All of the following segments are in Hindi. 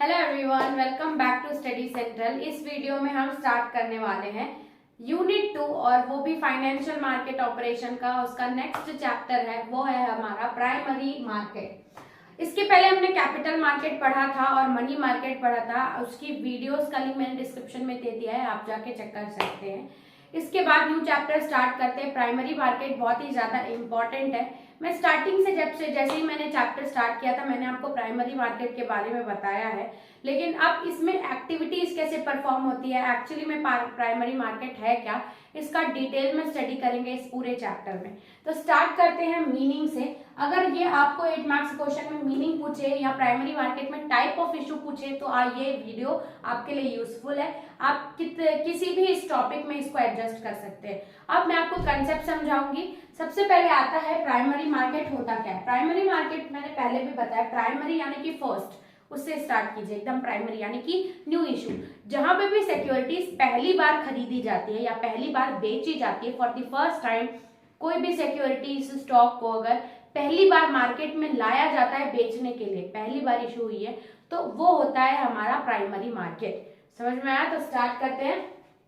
Hello everyone, welcome back to study central. इस वीडियो में हम स्टार्ट करने वाले हैं यूनिट 2 और वो भी फाइनेंशियल मार्केट ऑपरेशन का। उसका नेक्स्ट चैप्टर है वो है हमारा प्राइमरी मार्केट। इसके पहले हमने कैपिटल मार्केट पढ़ा था और मनी मार्केट पढ़ा था। उसकी वीडियोस का लिंक मैंने डिस्क्रिप्शन में दे दिया है, आप जाके चेक कर सकते हैं। इसके बाद न्यू चैप्टर स्टार्ट करते हैं। प्राइमरी मार्केट बहुत ही ज्यादा इंपॉर्टेंट है। मैं स्टार्टिंग से जैसे ही मैंने चैप्टर स्टार्ट किया था मैंने आपको प्राइमरी मार्केट के बारे में बताया है, लेकिन अब इसमें एक्टिविटीज कैसे परफॉर्म होती है, एक्चुअली में प्राइमरी मार्केट है क्या, इसका डिटेल में स्टडी करेंगे इस पूरे चैप्टर में। तो स्टार्ट करते हैं मीनिंग से। अगर ये आपको 8 मार्क्स क्वेश्चन में मीनिंग पूछे या प्राइमरी मार्केट में टाइप ऑफ इशू पूछे तो ये वीडियो आपके लिए यूजफुल है। आप किसी भी इस टॉपिक में इसको एडजस्ट कर सकते हैं। अब मैं आपको कंसेप्ट समझाऊंगी। सबसे पहले आता है प्राइमरी मार्केट होता क्या है। प्राइमरी मार्केट मैंने पहले भी बताया, प्राइमरी यानी कि फर्स्ट, उससे स्टार्ट कीजिए एकदम प्राइमरी यानी कि न्यू इशू। जहां पे भी सिक्योरिटीज पहली बार खरीदी जाती है या पहली बार बेची जाती है, फॉर द फर्स्ट टाइम कोई भी सिक्योरिटीज स्टॉक को अगर पहली बार मार्केट में लाया जाता है बेचने के लिए, पहली बार इशू हुई है, तो वो होता है हमारा प्राइमरी मार्केट। समझ में आया? तो स्टार्ट करते हैं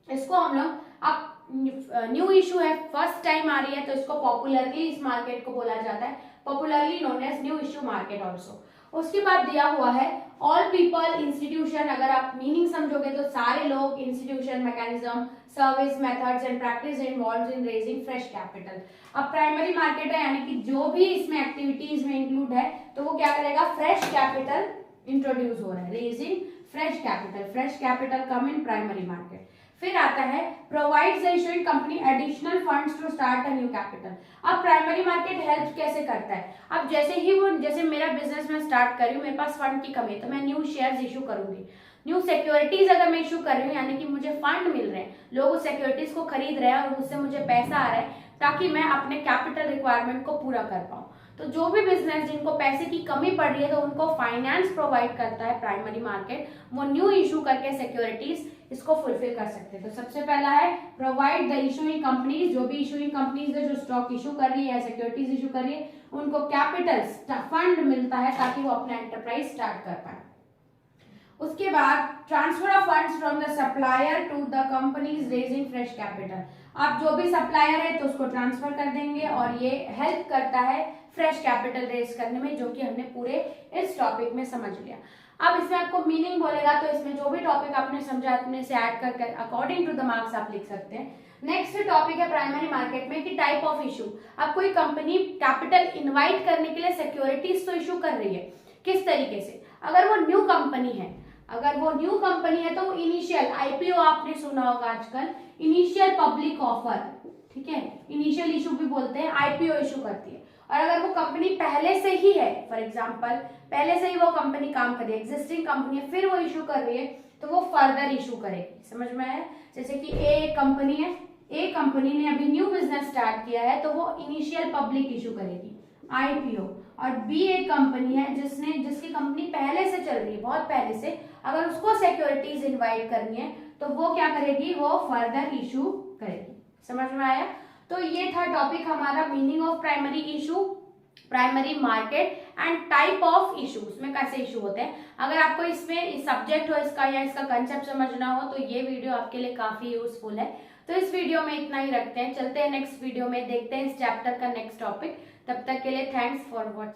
इसको हम लोग। अब न्यू इशू है, फर्स्ट टाइम आ रही है, तो इसको पॉपुलरली इस मार्केट को बोला जाता है, popularly known as new issue market also. उसके बाद दिया हुआ है ऑल पीपल इंस्टीट्यूशन। अगर आप मीनिंग समझोगे तो सारे लोग, institution, mechanism, service, methods and practice involved in raising fresh capital. अब प्राइमरी मार्केट है यानी कि जो भी इसमें एक्टिविटीज में इंक्लूड है तो वो क्या करेगा, फ्रेश कैपिटल इंट्रोड्यूस हो रहा है, raising fresh capital. Fresh capital come in primary market. फिर आता है provides the issuing company additional funds to start a new capital. अब प्राइमरी मार्केट हेल्प कैसे करता है। अब जैसे मेरा बिजनेस में स्टार्ट कर रही हूँ, मेरे पास फंड की कमी है तो मैं न्यू शेयर्स इशू करूंगी। न्यू सिक्योरिटीज अगर मैं इशू कर रही हूँ यानी कि मुझे फंड मिल रहे हैं, लोग उस सिक्योरिटीज को खरीद रहे हैं और उससे मुझे पैसा आ रहा है ताकि मैं अपने कैपिटल रिक्वायरमेंट को पूरा कर पाऊँ। तो जो भी बिजनेस जिनको पैसे की कमी पड़ रही है तो उनको फाइनेंस प्रोवाइड करता है प्राइमरी मार्केट। वो न्यू इशू करके सिक्योरिटीज इसको फुलफिल कर सकते हैं। तो सबसे पहला है प्रोवाइड द इशूइंग कंपनीज। जो भी इशूइंग कंपनीज है जो स्टॉक इशू कर रही है या सिक्योरिटीज इशू कर रही है उनको कैपिटल फंड मिलता है ताकि वो अपना एंटरप्राइज स्टार्ट कर पाए। उसके बाद transfer of funds from the supplier to the companies raising fresh capital. आप जो भी सप्लायर है तो उसको ट्रांसफर कर देंगे और ये हेल्प करता है फ्रेश कैपिटल रेज करने में, जो कि हमने पूरे इस टॉपिक में समझ लिया। अब इसमें आपको मीनिंग बोलेगा तो इसमें जो भी टॉपिक आपने समझा अपने से ऐड करके अकॉर्डिंग टू द मार्क्स आप लिख सकते हैं। नेक्स्ट टॉपिक है प्राइमरी मार्केट में कि टाइप ऑफ इशू। अब कोई कंपनी कैपिटल इनवाइट करने के लिए सिक्योरिटीज तो इशू कर रही है, किस तरीके से। अगर वो न्यू कंपनी है, तो वो इनिशियल आईपीओ, आपने सुना होगा आजकल इनिशियल पब्लिक ऑफर, ठीक है, इनिशियल इशू भी बोलते हैं, आईपीओ इशू करती है। और अगर वो कंपनी पहले से ही है, फॉर एग्जांपल पहले से ही वो कंपनी काम कर रही है, एग्जिस्टिंग कंपनी है, फिर वो इशू कर रही है तो वो फर्दर इशू करेगी। समझ में आया? जैसे कि ए कंपनी है, ए कंपनी ने अभी न्यू बिजनेस स्टार्ट किया है तो वो इनिशियल पब्लिक इशू करेगी, आईपीओ। और बी एक कंपनी है जिसकी कंपनी पहले से चल रही है, बहुत पहले से, अगर उसको सिक्योरिटीज इनवाइट करनी है तो वो क्या करेगी, वो फर्दर इशू करेगी। समझ में आया? तो ये था टॉपिक हमारा, meaning of primary issue, primary market and type of issues में कैसे इशू होते हैं। अगर आपको इसमें सब्जेक्ट हो इसका या इसका कंसेप्ट समझना हो तो ये वीडियो आपके लिए काफी यूजफुल है। तो इस वीडियो में इतना ही रखते हैं, चलते हैं नेक्स्ट वीडियो में, देखते हैं इस चैप्टर का नेक्स्ट टॉपिक। तब तक के लिए थैंक्स फॉर वॉचिंग।